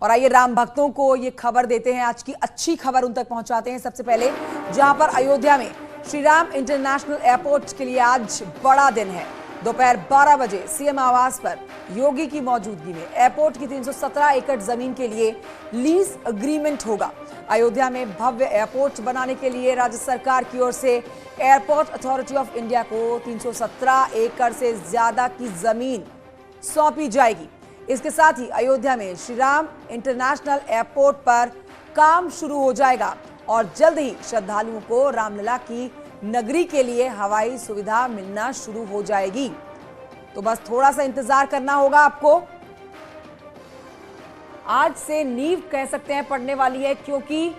और आइए राम भक्तों को ये खबर देते हैं, आज की अच्छी खबर उन तक पहुंचाते हैं। सबसे पहले जहां पर अयोध्या में श्री राम इंटरनेशनल एयरपोर्ट के लिए आज बड़ा दिन है। दोपहर 12 बजे सीएम आवास पर योगी की मौजूदगी में एयरपोर्ट की 317 एकड़ जमीन के लिए लीज अग्रीमेंट होगा। अयोध्या में भव्य एयरपोर्ट बनाने के लिए राज्य सरकार की ओर से एयरपोर्ट अथॉरिटी ऑफ इंडिया को 317 एकड़ से ज्यादा की जमीन सौंपी जाएगी। इसके साथ ही अयोध्या में श्री राम इंटरनेशनल एयरपोर्ट पर काम शुरू हो जाएगा और जल्द ही श्रद्धालुओं को रामलला की नगरी के लिए हवाई सुविधा मिलना शुरू हो जाएगी। तो बस थोड़ा सा इंतजार करना होगा आपको। आज से नींव कह सकते हैं पड़ने वाली है, क्योंकि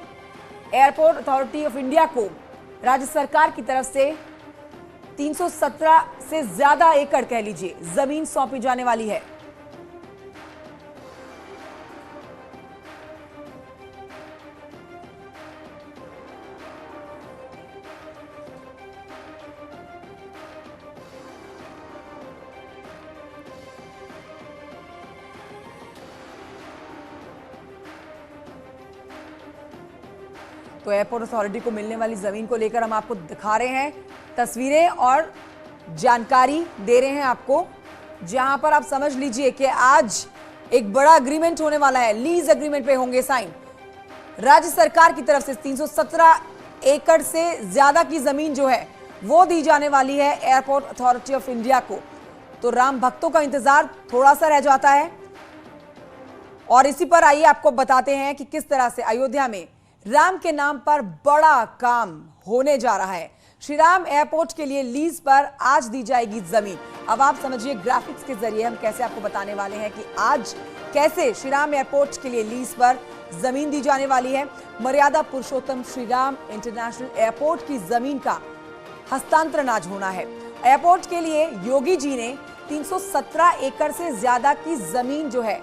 एयरपोर्ट अथॉरिटी ऑफ इंडिया को राज्य सरकार की तरफ से 317 से ज्यादा एकड़ कह लीजिए जमीन सौंपी जाने वाली है। तो एयरपोर्ट अथॉरिटी को मिलने वाली जमीन को लेकर हम आपको दिखा रहे हैं तस्वीरें और जानकारी दे रहे हैं आपको, जहां पर आप समझ लीजिए कि आज एक बड़ा एग्रीमेंट होने वाला है। लीज एग्रीमेंट पे होंगे साइन। राज्य सरकार की तरफ से 317 एकड़ से ज्यादा की जमीन जो है वो दी जाने वाली है एयरपोर्ट अथॉरिटी ऑफ इंडिया को। तो राम भक्तों का इंतजार थोड़ा सा रह जाता है और इसी पर आइए आपको बताते हैं कि किस तरह से अयोध्या में राम के नाम पर बड़ा काम होने जा रहा है। श्री राम एयरपोर्ट के लिए लीज पर आज दी जाएगी जमीन। अब आप समझिए ग्राफिक्स के जरिए हम कैसे आपको बताने वाले हैं कि आज कैसे श्री राम एयरपोर्ट के लिए लीज पर जमीन दी जाने वाली है। मर्यादा पुरुषोत्तम श्री राम इंटरनेशनल एयरपोर्ट की जमीन का हस्तांतरण आज होना है। एयरपोर्ट के लिए योगी जी ने 317 एकड़ से ज्यादा की जमीन जो है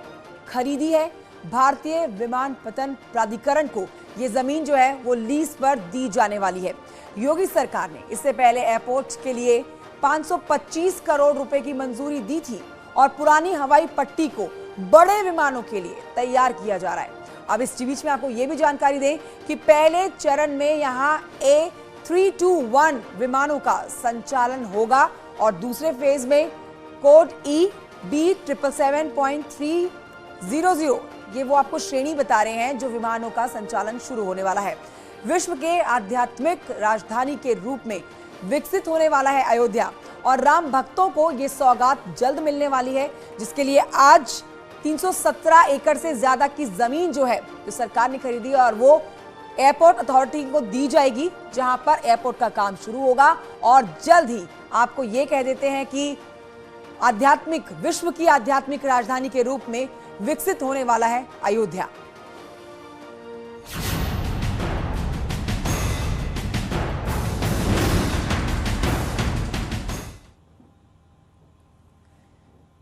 खरीदी है। भारतीय विमानपत्तन प्राधिकरण को ये जमीन जो है वो लीज पर दी जाने वाली है। योगी सरकार ने इससे पहले एयरपोर्ट के लिए 525 करोड़ रुपए की मंजूरी दी थी और पुरानी हवाई पट्टी को बड़े विमानों के लिए तैयार किया जा रहा है। अब इस बीच में आपको ये भी जानकारी दें कि पहले चरण में यहाँ A321 विमानों का संचालन होगा और दूसरे फेज में कोड EB777.300 ये वो आपको श्रेणी बता रहे हैं जो विमानों का संचालन शुरू होने वाला है। विश्व के आध्यात्मिक राजधानी के रूप में विकसित होने वाला है अयोध्या और राम भक्तों को ये सौगात जल्द मिलने वाली है, जिसके लिए आज 317 एकड़ से ज्यादा की जमीन जो है जो सरकार ने खरीदी और वो एयरपोर्ट अथॉरिटी को दी जाएगी, जहां पर एयरपोर्ट का काम शुरू होगा और जल्द ही आपको ये कह देते हैं कि विश्व की आध्यात्मिक राजधानी के रूप में विकसित होने वाला है अयोध्या।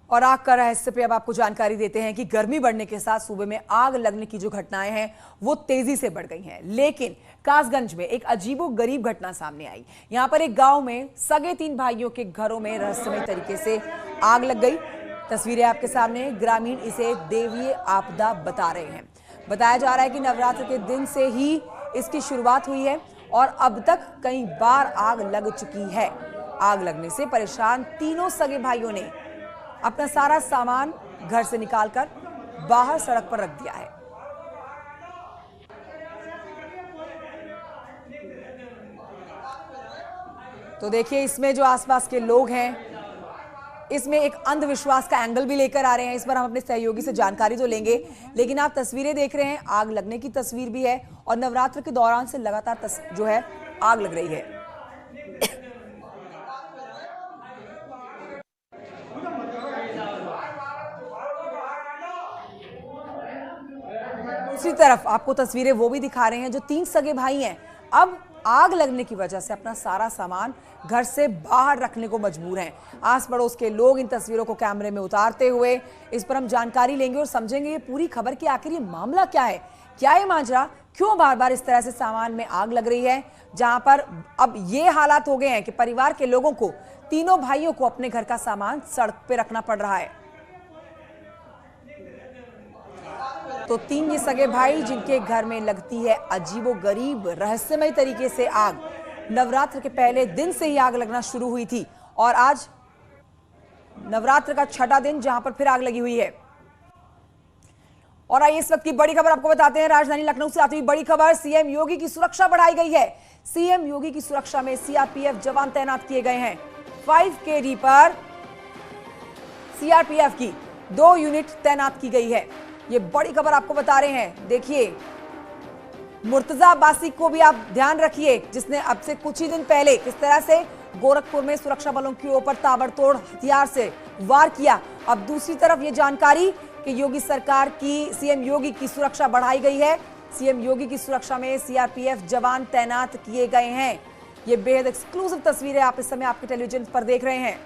और आग का रहस्य पे अब आपको जानकारी देते हैं कि गर्मी बढ़ने के साथ सूबे में आग लगने की जो घटनाएं हैं वो तेजी से बढ़ गई हैं। लेकिन कासगंज में एक अजीबोगरीब घटना सामने आई। यहां पर एक गांव में सगे 3 भाइयों के घरों में रहस्यमय तरीके से आग लग गई। तस्वीरें आपके सामने, ग्रामीण इसे देवीय आपदा बता रहे हैं। बताया जा रहा है कि नवरात्र के दिन से ही इसकी शुरुआत हुई है और अब तक कई बार आग लग चुकी है। आग लगने से परेशान तीनों सगे भाइयों ने अपना सारा सामान घर से निकालकर बाहर सड़क पर रख दिया है। तो देखिए इसमें जो आसपास के लोग हैं, इसमें एक अंधविश्वास का एंगल भी लेकर आ रहे हैं। इस पर हम अपने सहयोगी से जानकारी तो लेंगे, लेकिन आप तस्वीरें देख रहे हैं, आग लगने की तस्वीर भी है और नवरात्र के दौरान से लगातार जो है आग लग रही है। दूसरी तरफ आपको तस्वीरें वो भी दिखा रहे हैं जो 3 सगे भाई हैं, अब आग लगने की वजह से अपना सारा सामान घर से बाहर रखने को मजबूर हैं। आस पड़ोस के लोग इन तस्वीरों को कैमरे में उतारते हुए इस पर हम जानकारी लेंगे और समझेंगे ये पूरी खबर की आखिर ये मामला क्या है, क्या ये माजरा, क्यों बार बार इस तरह से सामान में आग लग रही है, जहां पर अब ये हालात हो गए हैं कि परिवार के लोगों को, तीनों भाइयों को अपने घर का सामान सड़क पे रखना पड़ रहा है। तो 3 ये सगे भाई जिनके घर में लगती है अजीबोगरीब रहस्यमय तरीके से आग। नवरात्र के पहले दिन से ही आग लगना शुरू हुई थी और आज नवरात्र का छठा दिन जहां पर फिर आग लगी हुई है। और आइए इस वक्त की बड़ी खबर आपको बताते हैं। राजधानी लखनऊ से आती हुई बड़ी खबर, सीएम योगी की सुरक्षा बढ़ाई गई है। सीएम योगी की सुरक्षा में सीआरपीएफ जवान तैनात किए गए हैं। 5KD पर सीआरपीएफ की 2 यूनिट तैनात की गई है। ये बड़ी खबर आपको बता रहे हैं। देखिए, मुर्तजा अब्बासी को भी आप ध्यान रखिए, जिसने अब से कुछ ही दिन पहले किस तरह से गोरखपुर में सुरक्षा बलों के ऊपर ताबड़तोड़ हथियार से वार किया। अब दूसरी तरफ ये जानकारी कि योगी सरकार की, सीएम योगी की सुरक्षा बढ़ाई गई है। सीएम योगी की सुरक्षा में सीआरपीएफ जवान तैनात किए गए हैं। ये बेहद एक्सक्लूसिव तस्वीरें आप इस समय आपके टेलीविजन पर देख रहे हैं।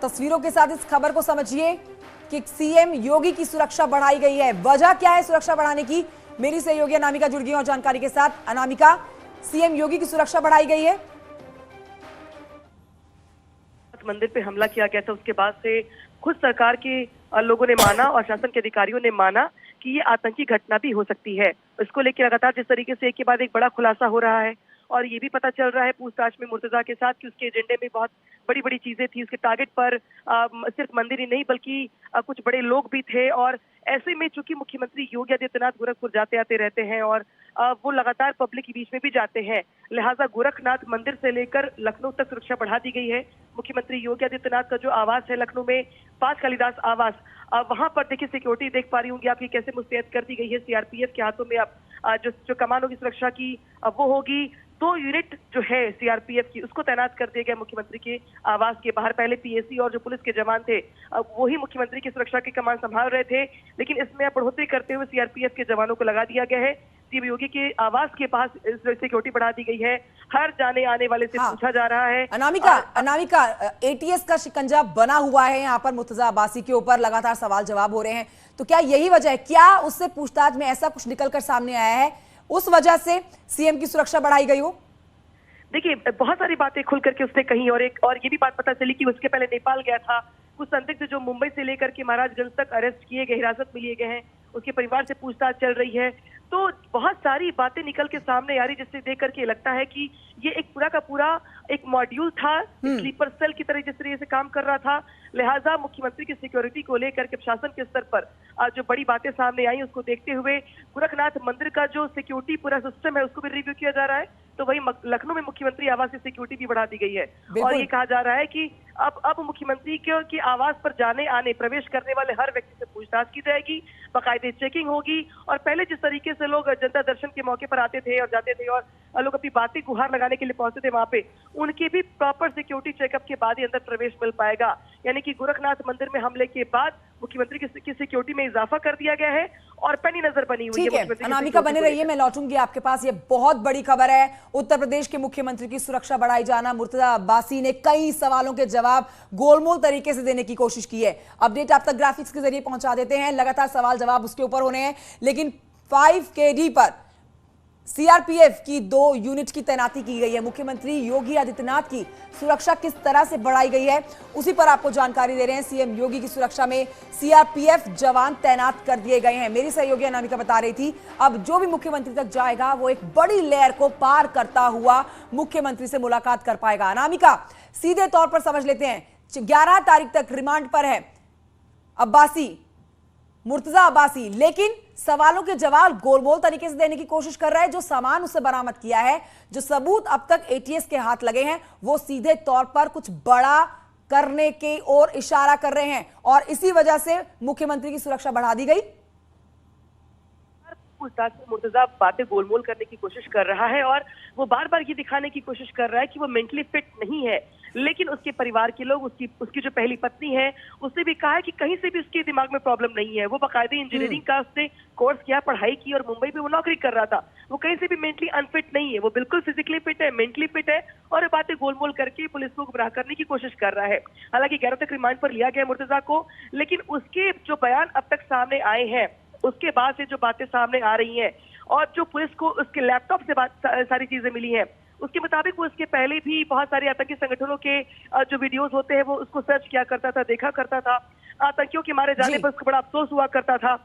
तस्वीरों के साथ इस खबर को समझिए कि सीएम योगी की सुरक्षा बढ़ाई गई है। वजह क्या है सुरक्षा बढ़ाने की? मेरी सहयोगी अनामिका जुड़ गई और जानकारी के साथ। अनामिका, सीएम योगी की सुरक्षा बढ़ाई गई है। मंदिर पे हमला किया गया था, उसके बाद से खुद सरकार के लोगों ने माना और शासन के अधिकारियों ने माना कि ये आतंकी घटना भी हो सकती है। इसको लेकर लगातार जिस तरीके से एक के बाद एक बड़ा खुलासा हो रहा है और ये भी पता चल रहा है पूछताछ में मुर्तजा के साथ कि उसके एजेंडे में बहुत बड़ी बड़ी चीजें थी। उसके टारगेट पर सिर्फ मंदिर ही नहीं बल्कि कुछ बड़े लोग भी थे। और ऐसे में चूंकि मुख्यमंत्री योगी आदित्यनाथ गोरखपुर जाते आते रहते हैं और वो लगातार पब्लिक के बीच में भी जाते हैं, लिहाजा गोरखनाथ मंदिर से लेकर लखनऊ तक सुरक्षा बढ़ा दी गई है। मुख्यमंत्री योगी आदित्यनाथ का जो आवास है लखनऊ में, 5 कालिदास आवास, वहां पर देखिए सिक्योरिटी देख पा रही होंगी आपकी कैसे मुस्तैद कर दी गई है। सीआरपीएफ के हाथों में अब जो कमान होगी सुरक्षा की वो होगी। 2 यूनिट जो है सीआरपीएफ की उसको तैनात कर दिया गया मुख्यमंत्री के आवास के बाहर। पहले पीएसी और जो पुलिस के जवान थे वो ही मुख्यमंत्री की सुरक्षा की कमान संभाल रहे थे, लेकिन इसमें अब बढ़ोतरी करते हुए सीआरपीएफ के जवानों को लगा दिया गया है। सीएम योगी के आवास के पास सिक्योरिटी बढ़ा दी गई है। हर जाने आने वाले से पूछा जा रहा है। अनामिका, एटीएस का शिकंजा बना हुआ है यहाँ पर मुर्तजा अब्बासी के ऊपर, लगातार सवाल जवाब हो रहे हैं। तो क्या यही वजह है? क्या उससे पूछताछ में ऐसा कुछ निकलकर सामने आया है, उस वजह से सीएम की सुरक्षा बढ़ाई गई हो? देखिए, बहुत सारी बातें खुल करके उसने कही और ये भी बात पता चली कि उसके पहले नेपाल गया था। कुछ संदिग्ध जो मुंबई से लेकर के महाराजगंज तक अरेस्ट किए गए, हिरासत में लिए गए हैं, उसके परिवार से पूछताछ चल रही है। तो बहुत सारी बातें निकल के सामने आ रही, जिससे देख करके लगता है कि ये एक पूरा का पूरा एक मॉड्यूल था, स्लीपर सेल की तरह जिस तरीके से काम कर रहा था। लिहाजा मुख्यमंत्री की सिक्योरिटी को लेकर के शासन के स्तर पर जो बड़ी बातें सामने आई उसको देखते हुए गोरखनाथ मंदिर का जो सिक्योरिटी पूरा सिस्टम है उसको भी रिव्यू किया जा रहा है। तो वही लखनऊ में मुख्यमंत्री आवास की सिक्योरिटी भी बढ़ा दी गई है और ये कहा जा रहा है कि अब मुख्यमंत्री के आवास पर जाने आने प्रवेश करने वाले हर व्यक्ति से पूछताछ की जाएगी, बाकायदे चेकिंग होगी। और पहले जिस तरीके से लोग जनता दर्शन के मौके पर आते थे और जाते थे और लोग अपनी बातें गुहार लगाने के लिए पहुंचते थे वहां पे, उनकी भी प्रॉपर सिक्योरिटी चेकअप के बाद ही अंदर प्रवेश मिल पाएगा। यानी कि गोरखनाथ मंदिर में हमले के बाद मुख्यमंत्री की सिक्योरिटी में इजाफा कर दिया गया है और पैनी नजर बनी हुई है। अनामिका बने रहिए, मैं लौटूंगी आपके पास। ये बहुत बड़ी खबर है, उत्तर प्रदेश के मुख्यमंत्री की सुरक्षा बढ़ाई जाना। मुर्तजा अब्बासी ने कई सवालों के जवाब गोलमोल तरीके से देने की कोशिश की है। अपडेट आप तक ग्राफिक्स के जरिए पहुंचा देते हैं, लगातार सवाल जवाब उसके ऊपर होने हैं। लेकिन 5KD पर सीआरपीएफ की 2 यूनिट की तैनाती की गई है। मुख्यमंत्री योगी आदित्यनाथ की सुरक्षा किस तरह से बढ़ाई गई है उसी पर आपको जानकारी दे रहे हैं। सीएम योगी की सुरक्षा में सीआरपीएफ जवान तैनात कर दिए गए हैं। मेरी सहयोगी अनामिका बता रही थी, अब जो भी मुख्यमंत्री तक जाएगा वो एक बड़ी लेयर को पार करता हुआ मुख्यमंत्री से मुलाकात कर पाएगा। अनामिका, सीधे तौर पर समझ लेते हैं, 11 तारीख तक रिमांड पर है मुर्तजा अब्बासी, लेकिन सवालों के जवाब गोलमोल तरीके से देने की कोशिश कर रहा है। जो सामान उससे बरामद किया है, जो सबूत अब तक एटीएस के हाथ लगे हैं, वो सीधे तौर पर कुछ बड़ा करने की ओर इशारा कर रहे हैं और इसी वजह से मुख्यमंत्री की सुरक्षा बढ़ा दी गई। पूछताछ में मुर्तजा बातें गोलमोल करने की कोशिश कर रहा है और वो बार बार ये दिखाने की कोशिश कर रहा है कि वो मेंटली फिट नहीं है। लेकिन उसके परिवार के लोग, उसकी जो पहली पत्नी है, उसने भी कहा है कि कहीं से भी उसके दिमाग में प्रॉब्लम नहीं है। वो बाकायदे इंजीनियरिंग का उसने कोर्स किया, पढ़ाई की और मुंबई में वो नौकरी कर रहा था। वो कहीं से भी मेंटली अनफिट नहीं है, वो बिल्कुल फिजिकली फिट है, मेंटली फिट है और बातें गोलमोल करके पुलिस को गुमराह करने की कोशिश कर रहा है। हालांकि 11 तक रिमांड पर लिया गया मुर्तजा को, लेकिन उसके जो बयान अब तक सामने आए हैं, उसके बाद से जो बातें सामने आ रही हैं और जो पुलिस को उसके लैपटॉप से सारी चीजें मिली हैं, उसके मुताबिक वो इसके पहले भी बहुत सारे आतंकी संगठनों के जो वीडियोस होते हैं वो उसको सर्च किया करता था, देखा करता था। आतंकियों के मारे जाने पर उसको बड़ा अफसोस हुआ करता था।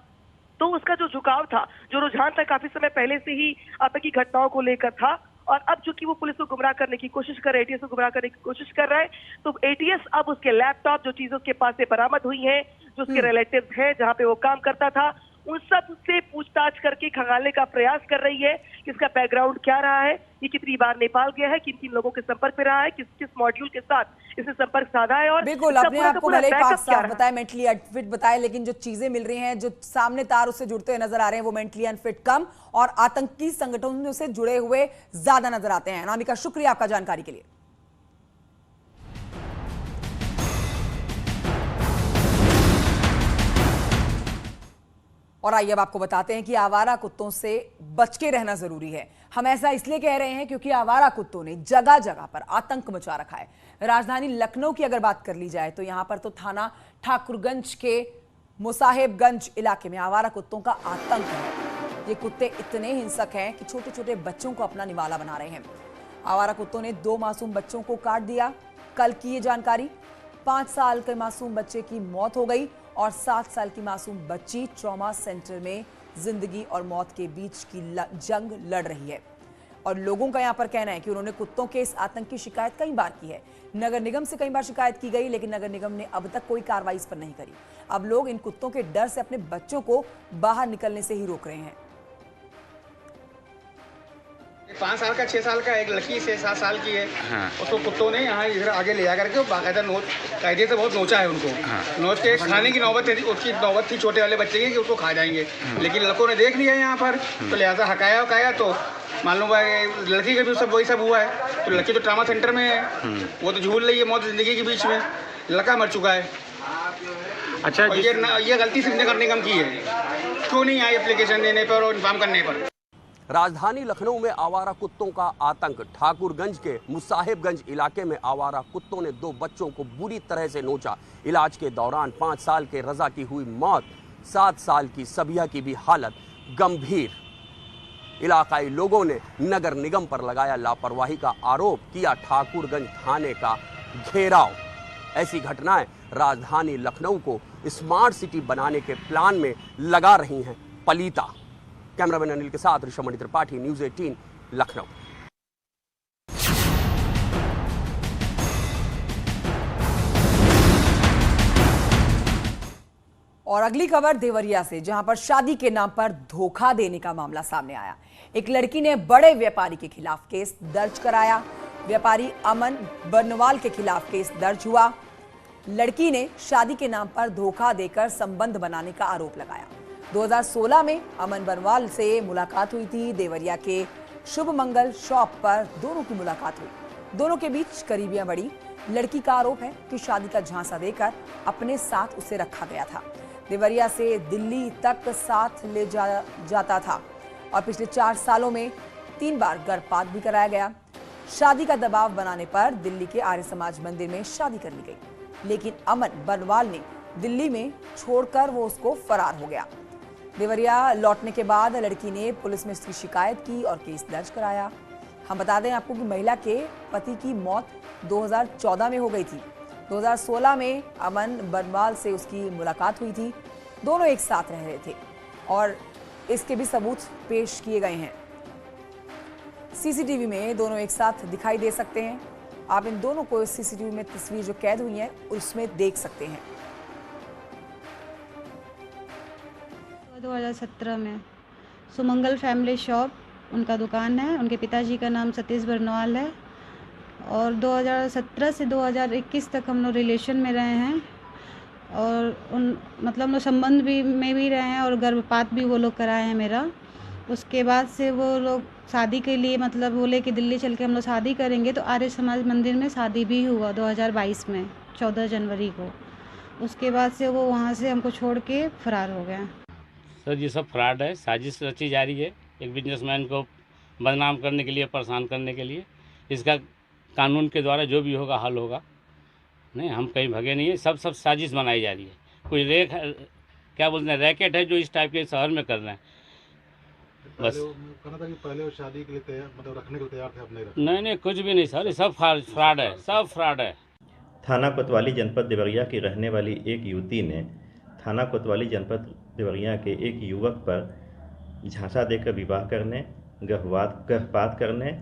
तो उसका जो झुकाव था, जो रुझान था, काफी समय पहले से ही आतंकी घटनाओं को लेकर था। और अब चूंकि वो पुलिस को गुमराह करने की कोशिश कर रहा है, एटीएस को गुमराह करने की कोशिश कर रहा है, तो एटीएस अब उसके लैपटॉप, जो चीजें उसके पास से बरामद हुई हैं, जो उसके रिलेटिव्स हैं, जहां पे वो काम करता था, उन सब से पूछताछ करके खंगालने का प्रयास कर रही है कि इसका बैकग्राउंड क्या रहा है, ये कितनी बार नेपाल गया है, किन किन लोगों के संपर्क में रहा है, किस किस मॉड्यूल के साथ इसने संपर्क साधा है। और बिल्कुल, अपने आप को भले पाक साफ बताए, मेंटली अनफिट बताए, लेकिन जो चीजें मिल रही हैं, जो सामने तार उससे जुड़ते हुए नजर आ रहे हैं, वो मेंटली अनफिट कम और आतंकी संगठनों से जुड़े हुए ज्यादा नजर आते हैं। अनामिका, शुक्रिया आपका जानकारी के लिए। और आइए अब आपको बताते हैं कि आवारा कुत्तों से बच के रहना जरूरी है। हम ऐसा इसलिए कह रहे हैं क्योंकि आवारा कुत्तों ने जगह जगह पर आतंक मचा रखा है। राजधानी लखनऊ की अगर बात कर ली जाए तो यहां पर तो थाना ठाकुरगंज के मुसाहिबगंज इलाके में आवारा कुत्तों का आतंक है। ये कुत्ते इतने हिंसक हैं कि छोटे छोटे बच्चों को अपना निवाला बना रहे हैं। आवारा कुत्तों ने 2 मासूम बच्चों को काट दिया। कल की ये जानकारी, 5 साल के मासूम बच्चे की मौत हो गई और 7 साल की मासूम बच्ची ट्रॉमा सेंटर में जिंदगी और मौत के बीच की जंग लड़ रही है। और लोगों का यहां पर कहना है कि उन्होंने कुत्तों के इस आतंक की शिकायत कई बार की है। नगर निगम से कई बार शिकायत की गई, लेकिन नगर निगम ने अब तक कोई कार्रवाई इस पर नहीं करी। अब लोग इन कुत्तों के डर से अपने बच्चों को बाहर निकलने से ही रोक रहे हैं। 5 साल का, 6 साल का, एक लड़की 6-7 साल की है। हाँ। उसको कुत्तों ने यहाँ इधर आगे ले जा करके बाकायदा कायदे से बहुत नोचा है उनको। हाँ। नोच के खाने की नौबत थी, उसकी नौबत थी छोटे वाले बच्चे की कि उसको खा जाएंगे। लेकिन लड़कों ने देख लिया यहाँ पर, तो लिहाजा हकाया तो मालूम है लड़की का भी सब वही सब हुआ है। तो लड़की तो ट्रामा सेंटर में है, वो तो झूल रही है मौत जिंदगी के बीच में। लड़का मर चुका है। अच्छा, ये गलती सिर्फ नगर निगम की है, क्यों नहीं आई एप्लीकेशन देने पर और इन्फॉर्म करने पर। राजधानी लखनऊ में आवारा कुत्तों का आतंक। ठाकुरगंज के मुसाहिबगंज इलाके में आवारा कुत्तों ने 2 बच्चों को बुरी तरह से नोचा। इलाज के दौरान 5 साल के रजा की हुई मौत, 7 साल की सबिया की भी हालत गंभीर। इलाकाई लोगों ने नगर निगम पर लगाया लापरवाही का आरोप, किया ठाकुरगंज थाने का घेराव। ऐसी घटनाएं राजधानी लखनऊ को स्मार्ट सिटी बनाने के प्लान में लगा रही हैं पलीता। कैमरामैन अनिल के साथ ऋषमणि त्रिपाठी, न्यूज़ 18 लखनऊ। और अगली खबर देवरिया से, जहां पर शादी के नाम पर धोखा देने का मामला सामने आया। एक लड़की ने बड़े व्यापारी के खिलाफ केस दर्ज कराया। व्यापारी अमन बर्नवाल के खिलाफ केस दर्ज हुआ। लड़की ने शादी के नाम पर धोखा देकर संबंध बनाने का आरोप लगाया। 2016 में अमन बर्नवाल से मुलाकात हुई थी। देवरिया के शुभ मंगल शॉप पर दोनों की मुलाकात हुई। दोनों के बीच करीबियां बढ़ी। लड़की का आरोप है कि शादी का झांसा देकर अपने साथ उसे रखा गया था। देवरिया से दिल्ली तक साथ ले जाता था और पिछले 4 सालों में 3 बार गर्भपात भी कराया गया। शादी का दबाव बनाने पर दिल्ली के आर्य समाज मंदिर में शादी कर ली गई, लेकिन अमन बर्नवाल ने दिल्ली में छोड़कर वो उसको फरार हो गया। देवरिया लौटने के बाद लड़की ने पुलिस में इसकी शिकायत की और केस दर्ज कराया। हम बता दें आपको कि महिला के पति की मौत 2014 में हो गई थी। 2016 में अमन बर्नवाल से उसकी मुलाकात हुई थी। दोनों एक साथ रह रहे थे और इसके भी सबूत पेश किए गए हैं। सीसीटीवी में दोनों एक साथ दिखाई दे सकते हैं। आप इन दोनों को सीसीटीवी में तस्वीर जो कैद हुई है उसमें देख सकते हैं। 2017 में सुमंगल फैमिली शॉप उनका दुकान है। उनके पिताजी का नाम सतीश बर्नवाल है और 2017 से 2021 तक हम लोग रिलेशन में रहे हैं और मतलब लोग संबंध में भी रहे हैं और गर्भपात भी वो लोग कराए हैं मेरा। उसके बाद से वो लोग शादी के लिए मतलब बोले कि दिल्ली चल के हम लोग शादी करेंगे, तो आर्य समाज मंदिर में शादी भी हुआ 2022 में 14 जनवरी को। उसके बाद से वो वहाँ से हमको छोड़ के फरार हो गया। सर ये सब फ्रॉड है, साजिश रची जा रही है एक बिजनेसमैन को बदनाम करने के लिए, परेशान करने के लिए। इसका कानून के द्वारा जो भी होगा हल होगा। नहीं, हम कहीं भगे नहीं है, सब साजिश बनाई जा रही है। कोई क्या बोलते हैं रैकेट है जो इस टाइप के शहर में कर रहे हैं। बस। कहना था कि पहले वो शादी के लिए तैयार, मतलब रखने के लिए तैयार थे, अब नहीं रखे। नहीं कुछ भी नहीं सर, ये सब फ्रॉड है, सब फ्रॉड है। थाना कोतवाली जनपद देवरिया की रहने वाली एक युवती ने थाना कोतवाली जनपद देवरिया के एक युवक पर झांसा देकर विवाह करने, गर्भपात करने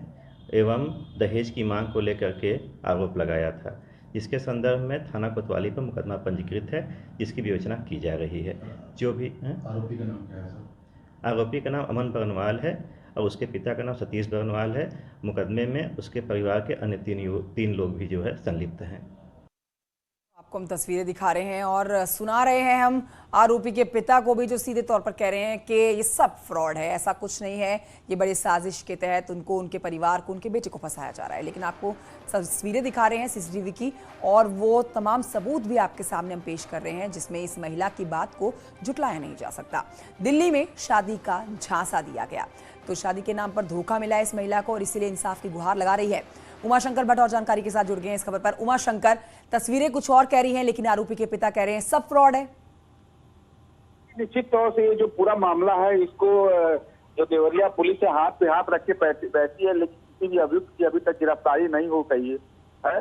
एवं दहेज की मांग को लेकर के आरोप लगाया था। इसके संदर्भ में थाना कोतवाली पर मुकदमा पंजीकृत है, जिसकी विवेचना की जा रही है। जो भी आरोपी का नाम क्या है सर? आरोपी का नाम अमन बरनवाल है और उसके पिता का नाम सतीश बरनवाल है। मुकदमे में उसके परिवार के अन्य तीन लोग भी जो है संलिप्त हैं। आपको हम तस्वीरें दिखा रहे हैं और सुना रहे हैं हम आरोपी के पिता को भी, जो सीधे तौर पर कह रहे हैं कि ये सब फ्रॉड है, ऐसा कुछ नहीं है, ये बड़ी साजिश के तहत उनको, उनके परिवार को, उनके बेटे को फंसाया जा रहा है। लेकिन आपको तस्वीरें दिखा रहे हैं सीसीटीवी की और वो तमाम सबूत भी आपके सामने हम पेश कर रहे हैं, जिसमें इस महिला की बात को झुटलाया नहीं जा सकता। दिल्ली में शादी का झांसा दिया गया, तो शादी के नाम पर धोखा मिला इस महिला को और इसीलिए इंसाफ की गुहार लगा रही है। उमाशंकर भट्ट और जानकारी के साथ जुड़ गए हैं इस खबर पर। उमाशंकर, तस्वीरें कुछ और कह रही हैं लेकिन आरोपी के पिता कह रहे हैं सब फ्रॉड है। निश्चित तौर से ये जो पूरा मामला है, इसको जो देवरिया पुलिस है हाथ पे हाथ रख के बैठी है, लेकिन किसी भी अभियुक्त की अभी तक गिरफ्तारी नहीं हो पाई है।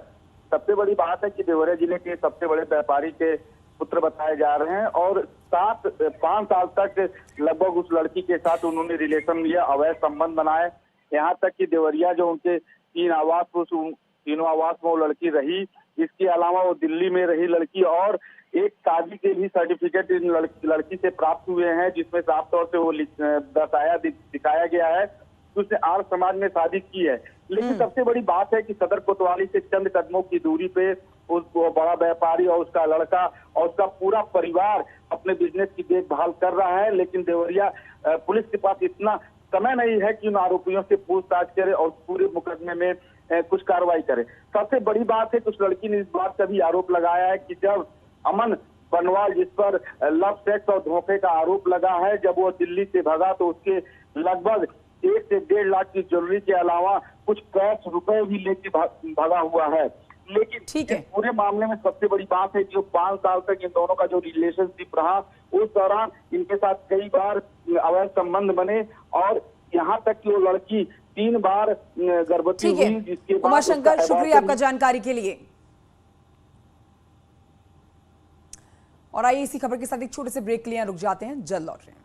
सबसे बड़ी बात है कि देवरिया जिले के सबसे बड़े व्यापारी के पुत्र बताए जा रहे हैं और 5 साल तक लगभग उस लड़की के साथ उन्होंने रिलेशन लिया, अवैध संबंध बनाए। यहाँ तक कि देवरिया जो उनके तीनों आवास में वो लड़की रही। इसके अलावा वो दिल्ली में रही लड़की और एक शादी के भी सर्टिफिकेट इन लड़की से प्राप्त हुए हैं, जिसमें साफ तौर से वो दिखाया गया है कि उसने आर्य समाज में शादी की है। लेकिन सबसे बड़ी बात है कि सदर कोतवाली से चंद कदमों की दूरी पे उस बड़ा व्यापारी और उसका लड़का और उसका पूरा परिवार अपने बिजनेस की देखभाल कर रहा है। लेकिन देवरिया पुलिस के पास इतना समय नहीं है कि उन आरोपियों से पूछताछ करे और पूरे मुकदमे में कुछ कार्रवाई करे। सबसे बड़ी बात है कि उस लड़की ने इस बात का भी आरोप लगाया है कि जब अमन बरनवाल, जिस पर लव सेक्स और धोखे का आरोप लगा है, जब वो दिल्ली से भगा तो उसके लगभग 1 से 1.5 लाख की ज्वेलरी के अलावा कुछ कैश रुपए भी लेके भगा हुआ है। लेकिन ठीक है, पूरे मामले में सबसे बड़ी बात है कि जो 5 साल तक इन दोनों का जो रिलेशनशिप रहा, उस दौरान इनके साथ कई बार अवैध संबंध बने और यहाँ तक कि वो लड़की 3 बार गर्भवती हुई, जिसके बाद उमाशंकर, शुक्रिया आपका जानकारी के लिए। और आइए इसी खबर के साथ एक छोटे से ब्रेक के लिए रुक जाते हैं, जल्द लौट रहे हैं।